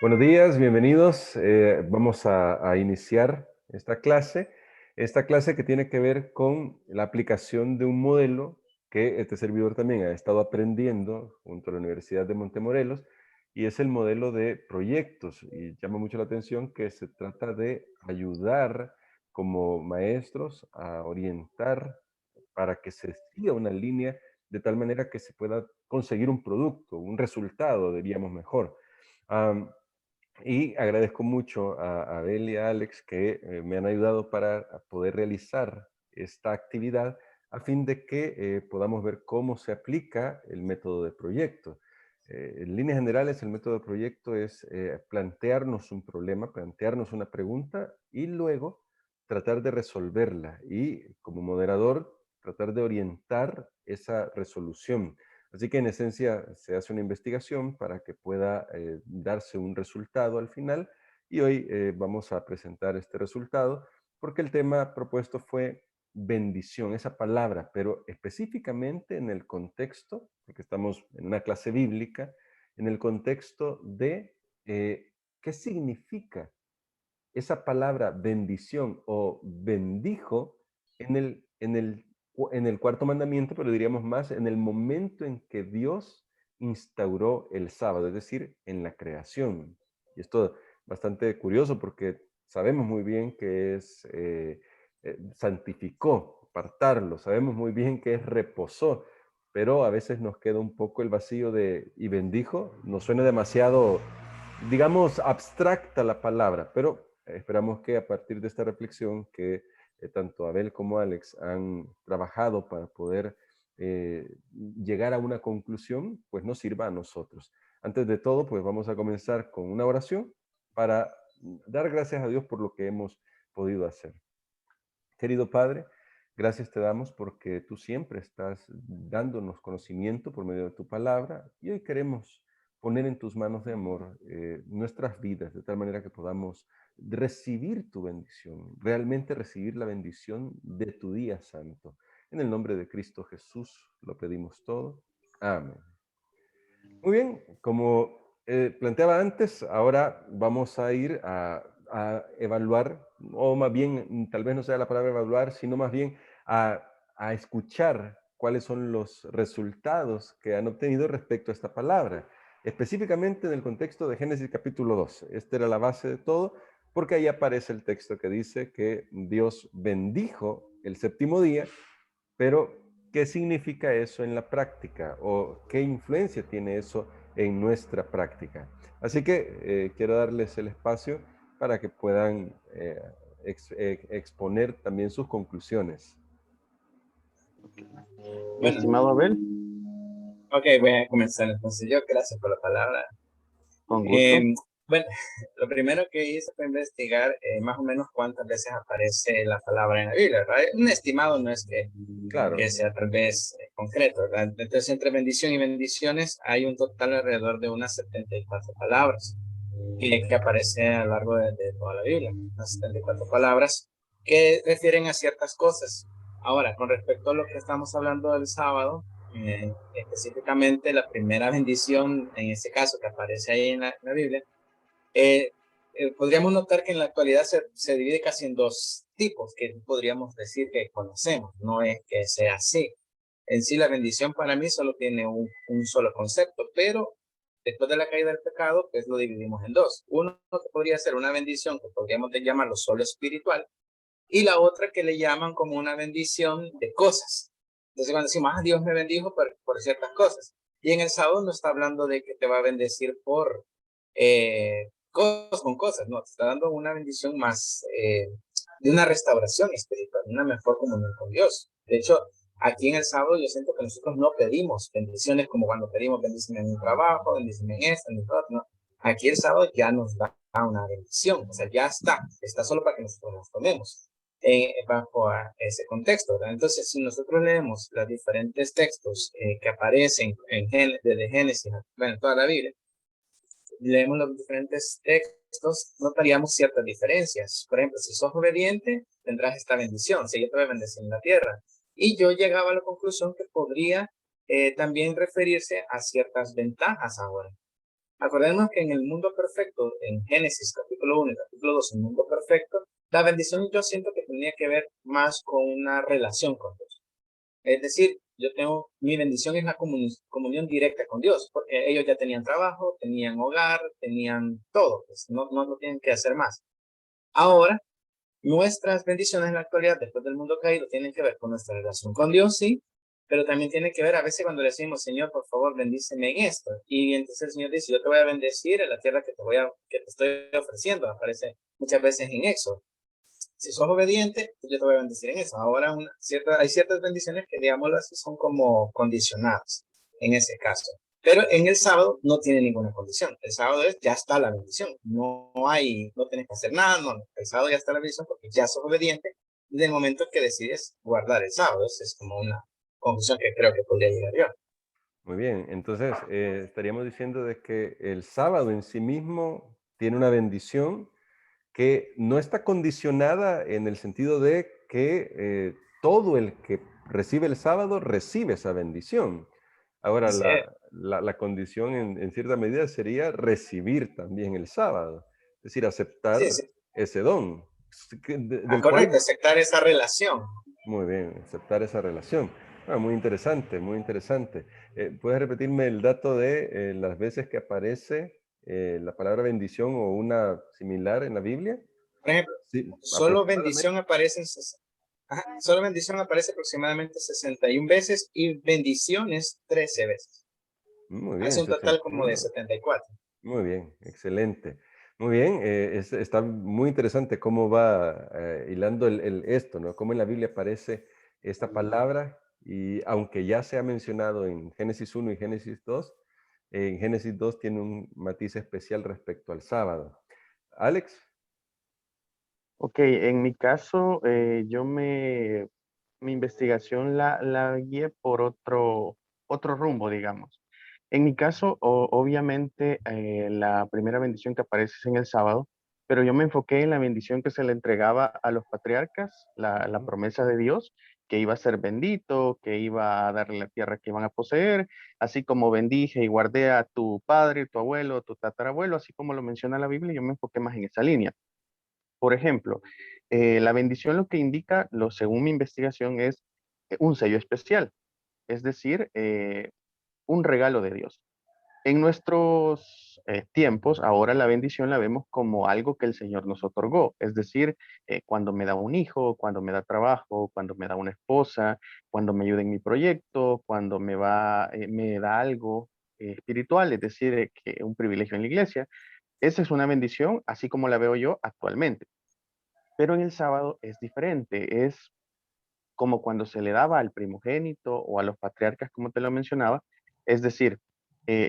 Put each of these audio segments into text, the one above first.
Buenos días, bienvenidos. Vamos a iniciar esta clase que tiene que ver con la aplicación de un modelo que este servidor también ha estado aprendiendo junto a la Universidad de Montemorelos, y es el modelo de proyectos. Y llama mucho la atención que se trata de ayudar como maestros a orientar para que se siga una línea de tal manera que se pueda conseguir un producto, un resultado, diríamos mejor. Y agradezco mucho a Abel y a Alex que me han ayudado para poder realizar esta actividad a fin de que podamos ver cómo se aplica el método de proyecto. En líneas generales, el método de proyecto es plantearnos un problema, plantearnos una pregunta y luego tratar de resolverla y como moderador tratar de orientar esa resolución. Así que en esencia se hace una investigación para que pueda darse un resultado al final, y hoy vamos a presentar este resultado porque el tema propuesto fue bendición, esa palabra, pero específicamente en el contexto, porque estamos en una clase bíblica, en el contexto de qué significa esa palabra bendición o bendijo en el cuarto mandamiento, pero diríamos más en el momento en que Dios instauró el sábado, es decir, en la creación. Y esto es bastante curioso porque sabemos muy bien que es santificó, apartarlo, sabemos muy bien que es reposó, pero a veces nos queda un poco el vacío de y bendijo, nos suena demasiado, digamos, abstracta la palabra, pero esperamos que a partir de esta reflexión que tanto Abel como Alex han trabajado para poder llegar a una conclusión, pues nos sirva a nosotros. Antes de todo, pues vamos a comenzar con una oración para dar gracias a Dios por lo que hemos podido hacer. Querido Padre, gracias te damos porque tú siempre estás dándonos conocimiento por medio de tu palabra, y hoy queremos poner en tus manos de amor nuestras vidas, de tal manera que podamos recibir tu bendición, realmente recibir la bendición de tu día santo. En el nombre de Cristo Jesús lo pedimos todo. Amén. Muy bien, como planteaba antes, ahora vamos a ir a evaluar, o más bien, tal vez no sea la palabra evaluar, sino más bien a escuchar cuáles son los resultados que han obtenido respecto a esta palabra, específicamente en el contexto de Génesis capítulo 2. Esta era la base de todo, porque ahí aparece el texto que dice que Dios bendijo el séptimo día, pero ¿qué significa eso en la práctica? ¿O qué influencia tiene eso en nuestra práctica? Así que quiero darles el espacio para que puedan exponer también sus conclusiones. Mi Bueno, estimado Abel, ok, voy a comenzar entonces yo. Gracias por la palabra. con gusto. Eh, bueno, lo primero que hice fue investigar más o menos cuántas veces aparece la palabra en la Biblia, ¿verdad? Un estimado, no es Claro, que sea tal vez concreto, ¿verdad? Entonces, entre bendición y bendiciones hay un total alrededor de unas 74 palabras que aparece a lo largo de toda la Biblia, unas 74 palabras que refieren a ciertas cosas. Ahora, con respecto a lo que estamos hablando del sábado, específicamente la primera bendición, en este caso que aparece ahí en la Biblia, eh, podríamos notar que en la actualidad se divide casi en dos tipos que podríamos decir que conocemos, no es que sea así. En sí la bendición para mí solo tiene un solo concepto, pero después de la caída del pecado, pues lo dividimos en dos. Uno que podría ser una bendición que podríamos llamarlo solo espiritual, y la otra que le llaman como una bendición de cosas. Entonces cuando decimos, Dios me bendijo por ciertas cosas. Y en el sábado no está hablando de que te va a bendecir por cosas con cosas, no, te está dando una bendición más de una restauración espiritual, una mejor comunión con Dios. De hecho, aquí en el sábado yo siento que nosotros no pedimos bendiciones como cuando pedimos bendiciones en un trabajo, bendiciones en esto, en todo, no. Aquí el sábado ya nos da una bendición, o sea, ya está solo para que nosotros nos tomemos bajo a ese contexto, ¿verdad? Entonces, si nosotros leemos los diferentes textos que aparecen desde Génesis, bueno, toda la Biblia, leemos los diferentes textos, notaríamos ciertas diferencias. Por ejemplo, si sos obediente, tendrás esta bendición, si yo te voy a bendecir en la tierra. Y yo llegaba a la conclusión que podría también referirse a ciertas ventajas ahora. Acordemos que en el mundo perfecto, en Génesis capítulo 1 y capítulo 2, el mundo perfecto, la bendición yo siento que tenía que ver más con una relación con Dios. Es decir, yo tengo, mi bendición es la comunión directa con Dios, porque ellos ya tenían trabajo, tenían hogar, tenían todo, pues no tienen que hacer más. Ahora, nuestras bendiciones en la actualidad, después del mundo caído, tienen que ver con nuestra relación con Dios, sí, pero también tiene que ver a veces cuando le decimos, Señor, por favor, bendíceme en esto. Y entonces el Señor dice, yo te voy a bendecir en la tierra que te estoy ofreciendo. Aparece muchas veces en Éxodo. Si sos obediente, pues yo te voy a bendecir en eso. Ahora hay ciertas bendiciones que, digámoslo así, son como condicionadas en ese caso. Pero en el sábado no tiene ninguna condición. El sábado ya está la bendición. No tienes que hacer nada, no. El sábado ya está la bendición porque ya sos obediente desde el momento que decides guardar el sábado. Esa es como una conclusión que creo que podría llegar yo. Muy bien, entonces estaríamos diciendo de que el sábado en sí mismo tiene una bendición que no está condicionada en el sentido de que todo el que recibe el sábado recibe esa bendición. Ahora, Así es. la condición en cierta medida sería recibir también el sábado, es decir, aceptar Sí, sí. ese don, del Correcto, cual, aceptar esa relación. muy bien, aceptar esa relación. Ah, muy interesante, muy interesante. ¿Puedes repetirme el dato de las veces que aparece la palabra bendición o una similar en la Biblia? Por ejemplo, Sí, solo aproximadamente. bendición aparece solo bendición aparece aproximadamente 61 veces y bendiciones 13 veces. Muy bien, Hace un total como de 61. 74. Muy bien, excelente. Muy bien, está muy interesante cómo va hilando esto, ¿no? Cómo en la Biblia aparece esta palabra y aunque ya se ha mencionado en Génesis 1 y Génesis 2, en Génesis 2 tiene un matiz especial respecto al sábado. Alex, Ok, en mi caso, mi investigación la guié por otro rumbo, digamos. En mi caso, obviamente, la primera bendición que aparece es en el sábado, pero yo me enfoqué en la bendición que se le entregaba a los patriarcas, la ujú, promesa de Dios, que iba a ser bendito, que iba a darle la tierra que iban a poseer, así como bendije y guardé a tu padre, tu abuelo, tu tatarabuelo, así como lo menciona la Biblia, yo me enfoqué más en esa línea. Por ejemplo, la bendición lo que indica, según mi investigación, es un sello especial, es decir, un regalo de Dios. En nuestros tiempos, ahora la bendición la vemos como algo que el Señor nos otorgó, es decir, cuando me da un hijo, cuando me da trabajo, cuando me da una esposa, cuando me ayuda en mi proyecto, cuando me da algo espiritual, es decir, que un privilegio en la iglesia. Esa es una bendición, así como la veo yo actualmente. Pero en el sábado es diferente, es como cuando se le daba al primogénito o a los patriarcas, como te lo mencionaba, es decir,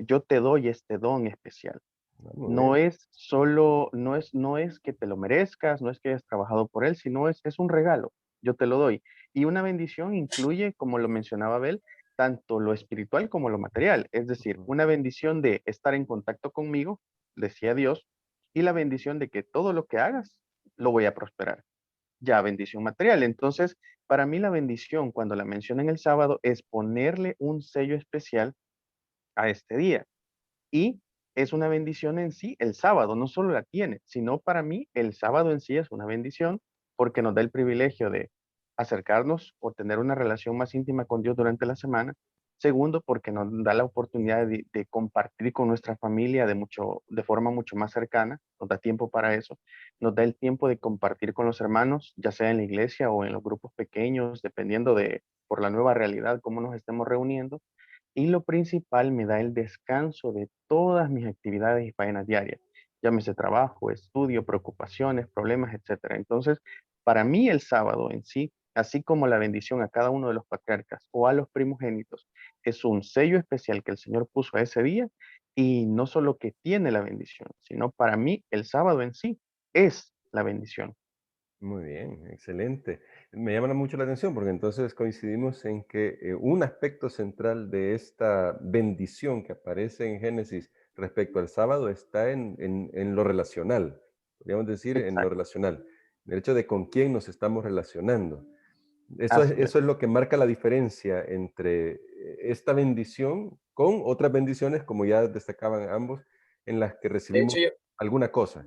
yo te doy este don especial. muy No bien. es solo, no es que te lo merezcas, no es que hayas trabajado por él, sino es un regalo, yo te lo doy. Y una bendición incluye, como lo mencionaba Abel, tanto lo espiritual como lo material, es decir, Ujú. una bendición de estar en contacto conmigo, decía Dios, y la bendición de que todo lo que hagas lo voy a prosperar, ya bendición material. Entonces, para mí la bendición, cuando la mencionan el sábado, es ponerle un sello especial a este día. Y es una bendición en sí el sábado, no solo la tiene, sino para mí el sábado en sí es una bendición porque nos da el privilegio de acercarnos o tener una relación más íntima con Dios durante la semana. Segundo, porque nos da la oportunidad de compartir con nuestra familia de forma mucho más cercana, nos da tiempo para eso, nos da el tiempo de compartir con los hermanos, ya sea en la iglesia o en los grupos pequeños, dependiendo por la nueva realidad, cómo nos estemos reuniendo. Y lo principal, me da el descanso de todas mis actividades y faenas diarias, llámese trabajo, estudio, preocupaciones, problemas, etcétera. Entonces, para mí el sábado en sí, así como la bendición a cada uno de los patriarcas o a los primogénitos, es un sello especial que el Señor puso a ese día y no solo que tiene la bendición, sino para mí el sábado en sí es la bendición. Muy bien, excelente. Me llama mucho la atención porque entonces coincidimos en que un aspecto central de esta bendición que aparece en Génesis respecto al sábado está en lo relacional, podríamos decir en lo Exacto, relacional, el hecho de con quién nos estamos relacionando. así es. Eso es lo que marca la diferencia entre esta bendición con otras bendiciones, como ya destacaban ambos, en las que De recibimos hecho, yo, alguna cosa.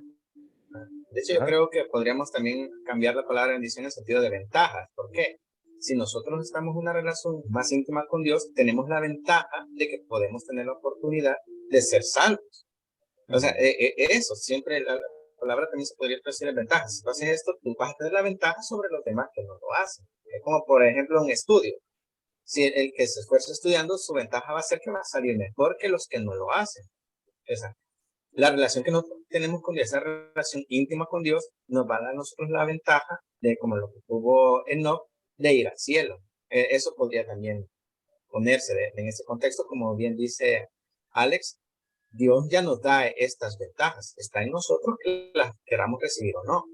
yo Ajá. creo que podríamos también cambiar la palabra bendición en sentido de ventajas. ¿Por qué? Si nosotros estamos en una relación más íntima con Dios, tenemos la ventaja de que podemos tener la oportunidad de ser salvos. O sea, Ujú. eso, siempre la palabra también se podría traducir en ventajas. Si tú haces esto, tú vas a tener la ventaja sobre los demás que no lo hacen. Es como, por ejemplo, un estudio. Si el que se esfuerza estudiando, su ventaja va a ser que va a salir mejor que los que no lo hacen. O sea, la relación que nosotros tenemos con Dios, esa relación íntima con Dios, nos va a dar a nosotros la ventaja de, como lo que tuvo Enoch, de ir al cielo. Eso podría también ponerse en ese contexto, como bien dice Alex, Dios ya nos da estas ventajas. Está en nosotros que las queramos recibir o no.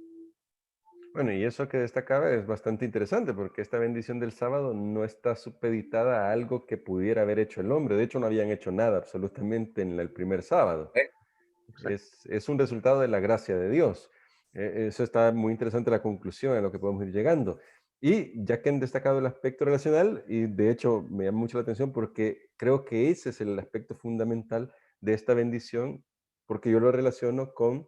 Bueno, y eso que destacaba es bastante interesante porque esta bendición del sábado no está supeditada a algo que pudiera haber hecho el hombre. De hecho, no habían hecho nada absolutamente en el primer sábado. ¿Eh? Exacto. Es un resultado de la gracia de Dios. Eso está muy interesante la conclusión a lo que podemos ir llegando. Y ya que han destacado el aspecto relacional, y de hecho me llama mucho la atención porque creo que ese es el aspecto fundamental de esta bendición, porque yo lo relaciono con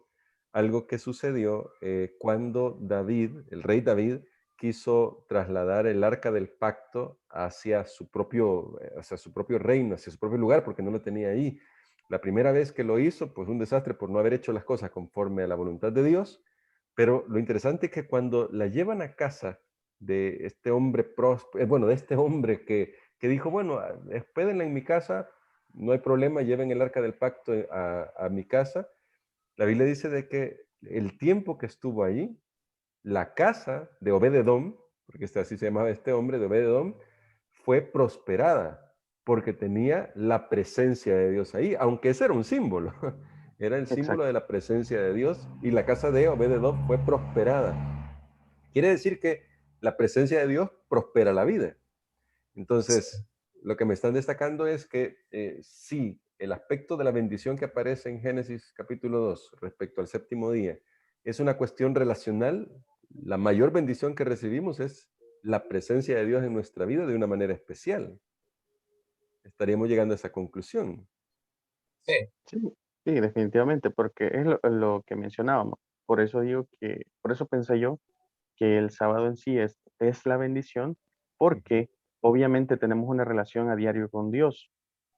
algo que sucedió cuando David, el rey David, quiso trasladar el arca del pacto hacia su propio reino, hacia su propio lugar, porque no lo tenía ahí. La primera vez que lo hizo, pues un desastre por no haber hecho las cosas conforme a la voluntad de Dios, pero lo interesante es que cuando la llevan a casa de este hombre bueno, de este hombre que dijo, bueno, hospédenla en mi casa, no hay problema, lleven el arca del pacto a mi casa. La Biblia dice de que el tiempo que estuvo allí, la casa de Obed-edom, porque así se llamaba este hombre, de Obed-edom, fue prosperada porque tenía la presencia de Dios ahí, aunque ese era un símbolo, era el símbolo Exacto. de la presencia de Dios y la casa de Obed-edom fue prosperada. Quiere decir que la presencia de Dios prospera la vida. Sí, Entonces, lo que me están destacando es que sí, el aspecto de la bendición que aparece en Génesis capítulo 2 respecto al séptimo día es una cuestión relacional. La mayor bendición que recibimos es la presencia de Dios en nuestra vida de una manera especial. Estaríamos llegando a esa conclusión. sí, Sí, sí, definitivamente, porque es lo que mencionábamos. Por eso digo que, por eso pensé yo que el sábado en sí es la bendición, Ujú. porque obviamente tenemos una relación a diario con Dios,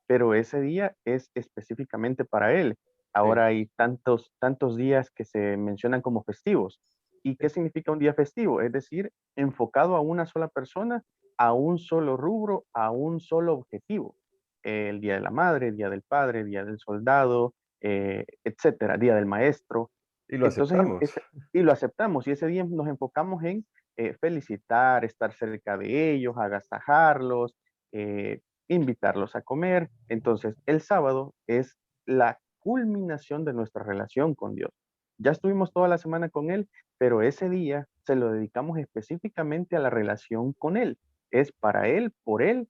pero ese día es específicamente para Él. Sí, Ahora hay tantos días que se mencionan como festivos. ¿Y qué sí. significa un día festivo? Es decir, enfocado a una sola persona, a un solo rubro, a un solo objetivo. El Día de la Madre, el Día del Padre, el Día del Soldado, etcétera, Día del Maestro. Y lo Entonces, aceptamos. y lo aceptamos, y ese día nos enfocamos en felicitar, estar cerca de ellos, agasajarlos, eh, invitarlos a comer. Entonces, el sábado es la culminación de nuestra relación con Dios. Ya estuvimos toda la semana con Él, pero ese día se lo dedicamos específicamente a la relación con Él. Es para Él, por Él,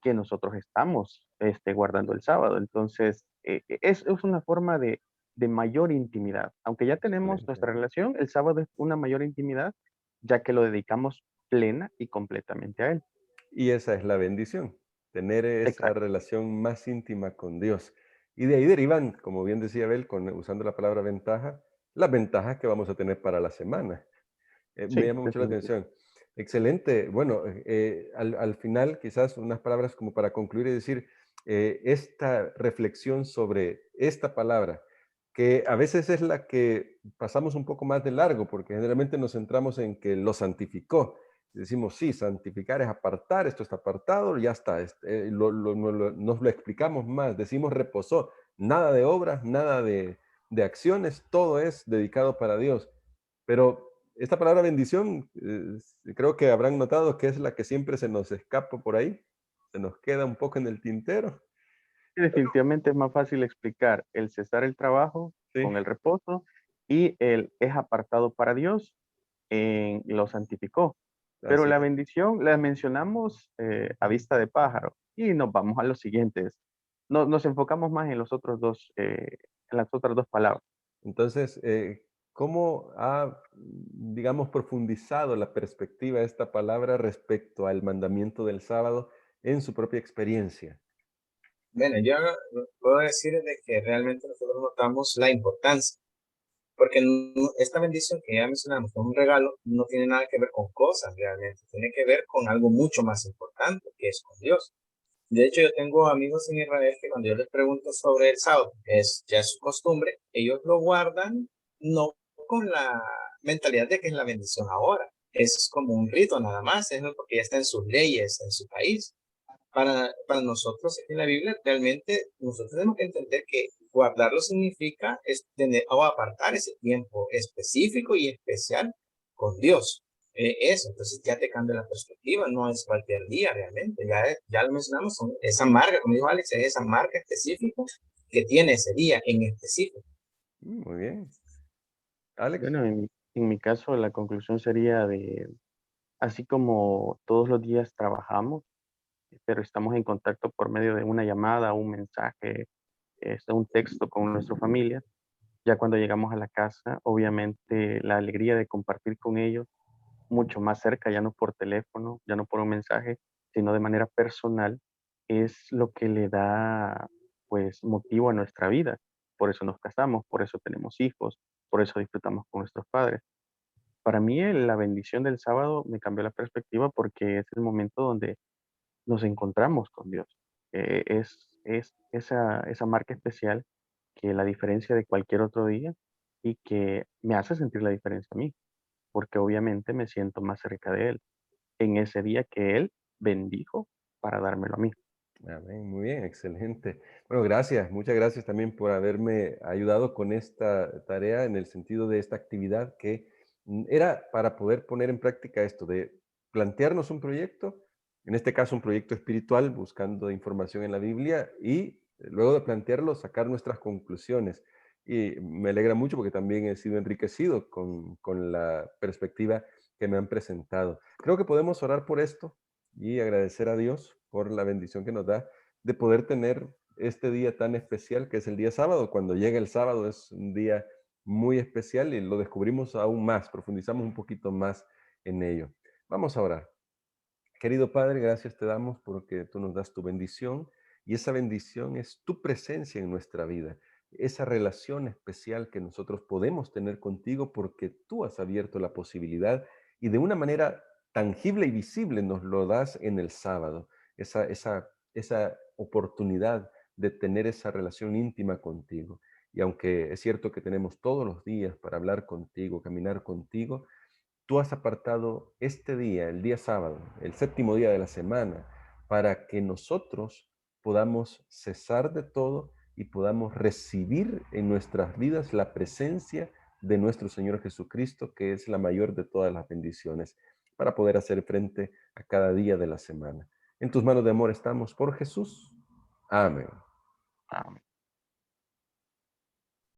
que nosotros estamos guardando el sábado. Entonces, es una forma de mayor intimidad. Aunque ya tenemos Excelente. nuestra relación, el sábado es una mayor intimidad, ya que lo dedicamos plena y completamente a Él. Y esa es la bendición, tener esa Exacto. relación más íntima con Dios. Y de ahí derivan, como bien decía Abel, usando la palabra ventaja, las ventajas que vamos a tener para la semana. Me Sí, llama mucho la definitivamente. atención. Excelente. Bueno, al final quizás unas palabras como para concluir y decir, esta reflexión sobre esta palabra, que a veces es la que pasamos un poco más de largo, porque generalmente nos centramos en que lo santificó. Decimos, sí, santificar es apartar, esto está apartado, ya está. Nos lo explicamos más, decimos reposó, nada de obras, nada de acciones, todo es dedicado para Dios. Pero esta palabra bendición, creo que habrán notado que es la que siempre se nos escapa por ahí, se nos queda un poco en el tintero. Y definitivamente es más fácil explicar el cesar el trabajo Sí, con el reposo y el es apartado para Dios en lo santificó. Pero así la es. bendición la mencionamos a vista de pájaro y nos vamos a los siguientes. Nos enfocamos más en los otros dos, en las otras dos palabras. Entonces, ¿cómo ha, digamos, profundizado la perspectiva de esta palabra respecto al mandamiento del sábado en su propia experiencia? Bueno, yo puedo decir de que realmente nosotros notamos la importancia, porque esta bendición que ya mencionamos, como un regalo, no tiene nada que ver con cosas realmente, tiene que ver con algo mucho más importante, que es con Dios. De hecho, yo tengo amigos en Israel que cuando yo les pregunto sobre el sábado, es ya su costumbre, ellos lo guardan no con la mentalidad de que es la bendición ahora, es como un rito nada más, es porque ya está en sus leyes, en su país. Para nosotros en la Biblia, realmente nosotros tenemos que entender que guardarlo significa es tener o apartar ese tiempo específico y especial con Dios. Eso, entonces ya te cambia la perspectiva, no es cualquier día realmente, ya lo mencionamos, esa marca, como dijo Alex, es esa marca específica que tiene ese día en específico. Muy bien. Alex. Bueno, en mi caso, la conclusión sería de, así como todos los días trabajamos, pero estamos en contacto por medio de una llamada, un mensaje, un texto con nuestra familia. Ya cuando llegamos a la casa, obviamente la alegría de compartir con ellos mucho más cerca, ya no por teléfono, ya no por un mensaje, sino de manera personal, es lo que le da pues motivo a nuestra vida. Por eso nos casamos, por eso tenemos hijos, por eso disfrutamos con nuestros padres. Para mí la bendición del sábado me cambió la perspectiva porque es el momento donde nos encontramos con Dios. Es esa marca especial que la diferencia de cualquier otro día y que me hace sentir la diferencia a mí, porque obviamente me siento más cerca de Él en ese día que Él bendijo para dármelo a mí. Amén, muy bien, excelente. Bueno, gracias, muchas gracias también por haberme ayudado con esta tarea en el sentido de esta actividad que era para poder poner en práctica esto de plantearnos un proyecto, en este caso un proyecto espiritual, buscando información en la Biblia y luego de plantearlo, sacar nuestras conclusiones. Y me alegra mucho porque también he sido enriquecido con la perspectiva que me han presentado. Creo que podemos orar por esto y agradecer a Dios por la bendición que nos da de poder tener este día tan especial que es el día sábado. Cuando llega el sábado es un día muy especial y lo descubrimos aún más, profundizamos un poquito más en ello. Vamos a orar. Querido Padre, gracias te damos porque tú nos das tu bendición y esa bendición es tu presencia en nuestra vida, esa relación especial que nosotros podemos tener contigo porque tú has abierto la posibilidad y de una manera tangible y visible nos lo das en el sábado, esa oportunidad de tener esa relación íntima contigo. Y aunque es cierto que tenemos todos los días para hablar contigo, caminar contigo, tú has apartado este día, el día sábado, el séptimo día de la semana, para que nosotros podamos cesar de todo y podamos recibir en nuestras vidas la presencia de nuestro Señor Jesucristo, que es la mayor de todas las bendiciones, para poder hacer frente a cada día de la semana. En tus manos de amor estamos por Jesús. Amén. Amén.